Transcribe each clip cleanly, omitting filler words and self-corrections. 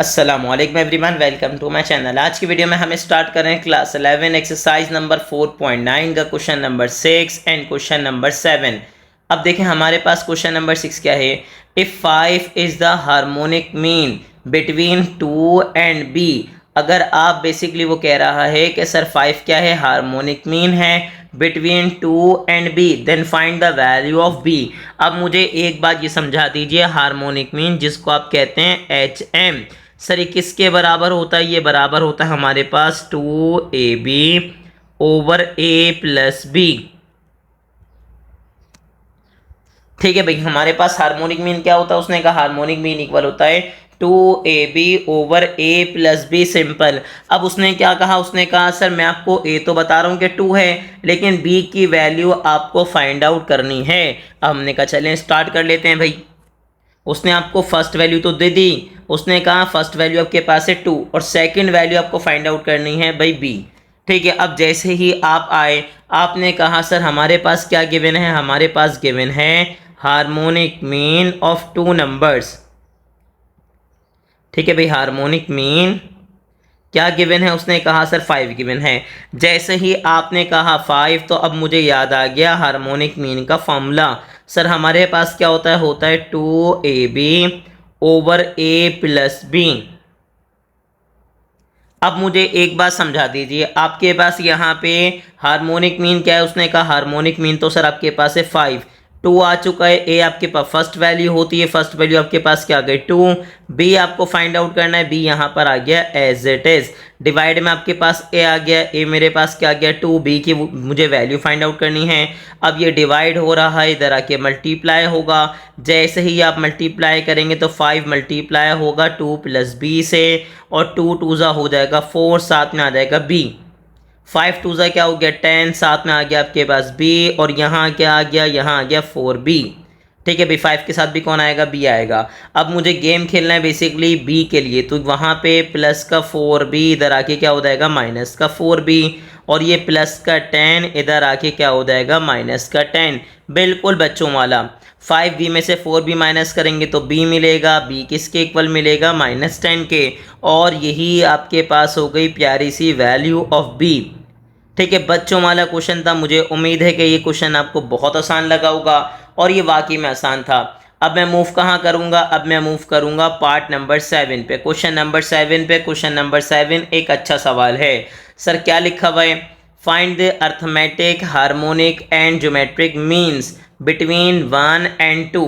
अस्सलामुअलैकुम everyone, welcome to my channel. आज की वीडियो में हम स्टार्ट कर रहे हैं क्लास 11 एक्सरसाइज नंबर 4.9 का question number 6 and question number 7। अब देखें हमारे पास क्वेश्चन नंबर 6 क्या है। If 5 is the harmonic mean between 2 and b. अगर आप बेसिकली वो कह रहा है कि सर 5 क्या है, हार्मोनिक मीन है between 2 and b, then find the value of b. अब मुझे एक बात ये समझा दीजिए, हार्मोनिक मीन जिसको आप कहते हैं एच एम, सर ये किसके बराबर होता है? ये बराबर होता है हमारे पास 2ab over a plus b. ठीक है भाई, हमारे पास हार्मोनिक मीन क्या होता है? उसने कहा हार्मोनिक मीन इक्वल होता है 2ab over a plus b, simple. अब उसने क्या कहा? उसने कहा सर मैं आपको a तो बता रहा हूँ कि 2 है, लेकिन b की वैल्यू आपको फाइंड आउट करनी है। अब हमने कहा चलें स्टार्ट कर लेते हैं भाई। उसने आपको फर्स्ट वैल्यू तो दे दी, उसने कहा फर्स्ट वैल्यू आपके पास है 2 और सेकंड वैल्यू आपको फाइंड आउट करनी है भाई बी। ठीक है, अब जैसे ही आप आए आपने कहा सर हमारे पास क्या गिवन है? हमारे पास गिवन है हार्मोनिक मीन ऑफ 2 नंबर्स। ठीक है भाई, हार्मोनिक मीन क्या गिवन है? उसने कहा सर 5 गिवन है। जैसे ही आपने कहा 5 तो अब मुझे याद आ गया हार्मोनिक मीन का फॉर्मूला। सर हमारे पास क्या होता है 2ab over a plus B. अब मुझे एक बात समझा दीजिए, आपके पास यहाँ पे हार्मोनिक मीन क्या है? उसने कहा हार्मोनिक मीन तो सर आपके पास है 5, 2 आ चुका है, ए आपके पास फर्स्ट वैल्यू होती है, फर्स्ट वैल्यू आपके पास क्या आ गई 2, बी आपको फाइंड आउट करना है, बी यहाँ पर आ गया एज इट इज। डिवाइड में आपके पास ए आ गया, ए मेरे पास क्या आ गया 2, बी की मुझे वैल्यू फाइंड आउट करनी है। अब ये डिवाइड हो रहा है, इधर आके मल्टीप्लाई होगा। जैसे ही आप मल्टीप्लाई करेंगे तो 5 मल्टीप्लाई होगा 2 प्लस बी से, और 2 2 हो जाएगा 4, साथ में आ जाएगा बी। 5 2 क्या हो गया 10, साथ में आ गया आपके पास बी, और यहाँ क्या आ गया? यहाँ आ गया 4b। ठीक है भाई, 5 के साथ भी कौन आएगा? बी आएगा। अब मुझे गेम खेलना है बेसिकली बी के लिए, तो वहाँ पे प्लस का 4b, इधर आके क्या हो जाएगा माइनस का 4b, और ये प्लस का 10 इधर आके क्या हो जाएगा माइनस का 10। बिल्कुल बच्चों वाला, 5b में से 4b माइनस करेंगे तो b मिलेगा, b किसके इक्वल मिलेगा? -10 के। और यही आपके पास हो गई प्यारी सी वैल्यू ऑफ b। ठीक है, बच्चों वाला क्वेश्चन था, मुझे उम्मीद है कि ये क्वेश्चन आपको बहुत आसान लगा होगा, और ये वाकई में आसान था। अब मैं मूव कहाँ करूँगा? अब मैं मूव करूँगा पार्ट नंबर 7 पे, क्वेश्चन नंबर 7 पे। क्वेश्चन नंबर 7 एक अच्छा सवाल है। सर क्या लिखा हुआ है? Find the arithmetic harmonic and geometric means between 1 and 2,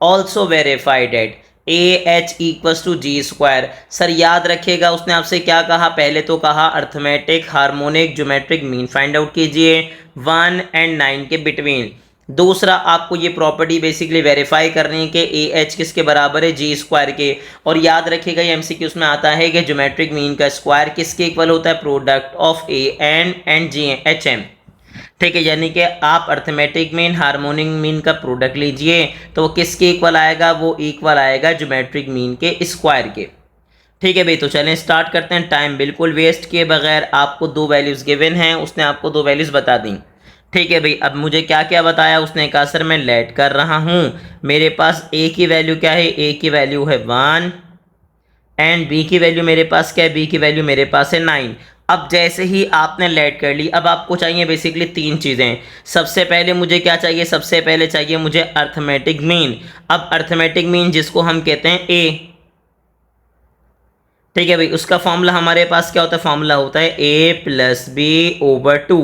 also verified at AH equals to g square. Sir याद रखिएगा उसने आपसे क्या कहा? पहले तो कहा arithmetic harmonic geometric mean find out कीजिए 1 एंड 9 के बिटवीन। दूसरा आपको ये प्रॉपर्टी बेसिकली वेरीफाई करनी है कि AH किसके बराबर है? जी स्क्वायर के। और याद रखिएगा ये MCQ में आता है कि ज्योमेट्रिक मीन का स्क्वायर किसके इक्वल होता है? Product of AN and GHM। ठीक है, यानी कि आप अर्थमेटिक मीन हार्मोनिक मीन का प्रोडक्ट लीजिए तो वो किसके इक्वल आएगा? वो इक्वल आएगा ज्योमेट्रिक मीन के स्क्वायर के। ठीक है भाई, तो चलें स्टार्ट करते हैं टाइम बिल्कुल वेस्ट किए बगैर। आपको 2 वैल्यूज़ गिवन हैं, उसने आपको 2 वैल्यूज़ बता दी। ठीक है भाई, अब मुझे क्या क्या बताया? उसने कहा सर मैं लेट कर रहा हूँ, मेरे पास ए की वैल्यू क्या है? ए की वैल्यू है 1, एंड बी की वैल्यू मेरे पास क्या है? बी की वैल्यू मेरे पास है 9। अब जैसे ही आपने लेट कर ली, अब आपको चाहिए बेसिकली 3 चीज़ें। सबसे पहले मुझे क्या चाहिए? सबसे पहले चाहिए मुझे अर्थमेटिक मीन। अब अर्थमेटिक मीन जिसको हम कहते हैं ए, ठीक है भाई, उसका फॉर्मूला हमारे पास क्या होता है? फॉर्मूला होता है ए प्लस बी ओवर 2।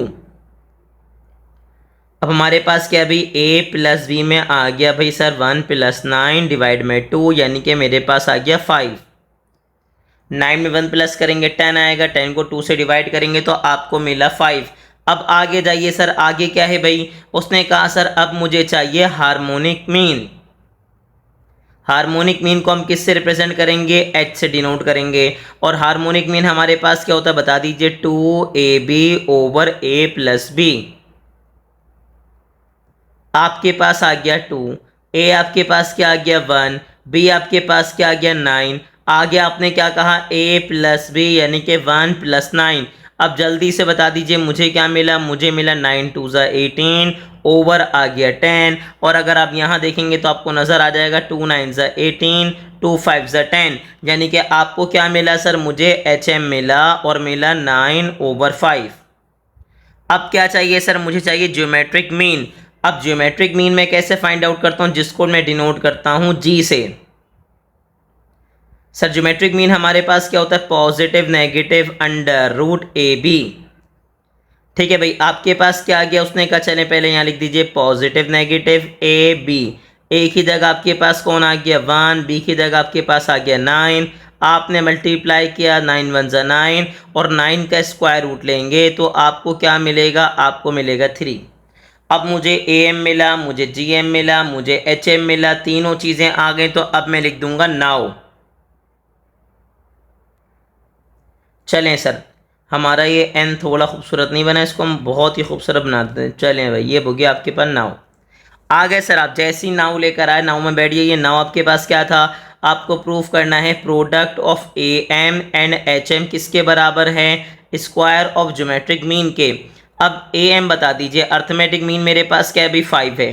अब हमारे पास क्या भाई? ए प्लस बी में आ गया भाई सर 1 प्लस 9 डिवाइड में 2, यानी कि मेरे पास आ गया 5। 9 में 1 प्लस करेंगे 10 आएगा, 10 को 2 से डिवाइड करेंगे तो आपको मिला 5। अब आगे जाइए सर, आगे क्या है भाई? उसने कहा सर अब मुझे चाहिए हार्मोनिक मीन। हार्मोनिक मीन को हम किससे रिप्रेजेंट करेंगे? H से डिनोट करेंगे। और हार्मोनिक मीन हमारे पास क्या होता है बता दीजिए? 2ab over a plus B. आपके पास आ गया 2, a आपके पास क्या आ गया 1, b आपके पास क्या आ गया 9। आगे आपने क्या कहा? a प्लस बी, यानी कि 1 प्लस 9। अब जल्दी से बता दीजिए मुझे क्या मिला? मुझे मिला 9 2 18 ओवर आ गया 10। और अगर आप यहाँ देखेंगे तो आपको नज़र आ जाएगा 2 9 ज़ा 18, 2 5 ज़ा 10, यानी कि आपको क्या मिला सर, मुझे HM मिला और मिला 9/5। अब क्या चाहिए सर, मुझे चाहिए ज्योमेट्रिक मीन। अब ज्योमेट्रिक मीन मैं कैसे फाइंड आउट करता हूँ, जिसको मैं डिनोट करता हूँ G से। सर ज्योमेट्रिक मीन हमारे पास क्या होता है, positive negative under root AB। ठीक है भाई, आपके पास क्या आ गया, उसने कहा चले पहले यहाँ लिख दीजिए पॉजिटिव नेगेटिव AB। ए की जगह आपके पास कौन आ गया 1, बी की जगह आपके पास आ गया 9। आपने मल्टीप्लाई किया 9 1 ज़ा 9 और 9 का स्क्वायर रूट लेंगे तो आपको क्या मिलेगा, आपको मिलेगा 3। अब मुझे AM मिला, मुझे GM मिला, मुझे HM मिला, तीनों चीज़ें आ गई। तो अब मैं लिख दूंगा नाउ। चलें सर, हमारा ये एन थोड़ा खूबसूरत नहीं बना, इसको हम बहुत ही खूबसूरत बनाते हैं। चलें भाई, ये हो गया आपके पास नाव। आ गए सर, आप जैसे ही नाव लेकर आए, नाव में बैठिए। ये नाव आपके पास क्या था, आपको प्रूफ करना है product of AM and HM किसके बराबर है, स्क्वायर ऑफ ज्योमेट्रिक मीन के। अब AM बता दीजिए, अर्थमेटिक मीन मेरे पास क्या है भाई 5 है।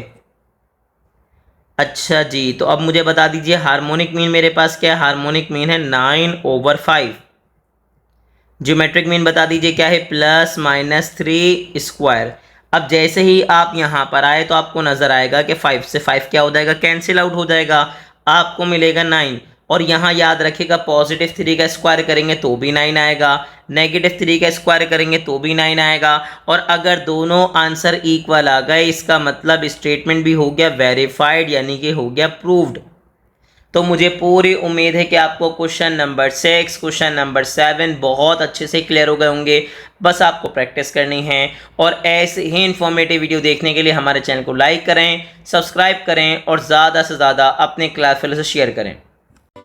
अच्छा जी, तो अब मुझे बता दीजिए हार्मोनिक मीन मेरे पास क्या है, हार्मोनिक मीन है 9/5। ज्योमेट्रिक मीन बता दीजिए क्या है, +-3 स्क्वायर। अब जैसे ही आप यहाँ पर आए तो आपको नज़र आएगा कि 5 से 5 क्या हो जाएगा, कैंसिल आउट हो जाएगा, आपको मिलेगा 9। और यहाँ याद रखिएगा पॉजिटिव 3 का स्क्वायर करेंगे तो भी 9 आएगा, नेगेटिव 3 का स्क्वायर करेंगे तो भी 9 आएगा। और अगर दोनों आंसर इक्वल आ गए, इसका मतलब स्टेटमेंट भी हो गया वेरीफाइड, यानी कि हो गया प्रूव्ड। तो मुझे पूरी उम्मीद है कि आपको क्वेश्चन नंबर 6, क्वेश्चन नंबर 7 बहुत अच्छे से क्लियर हो गए होंगे। बस आपको प्रैक्टिस करनी है। और ऐसे ही इन्फॉर्मेटिव वीडियो देखने के लिए हमारे चैनल को लाइक करें, सब्सक्राइब करें और ज़्यादा से ज़्यादा अपने क्लास फेलो से शेयर करें।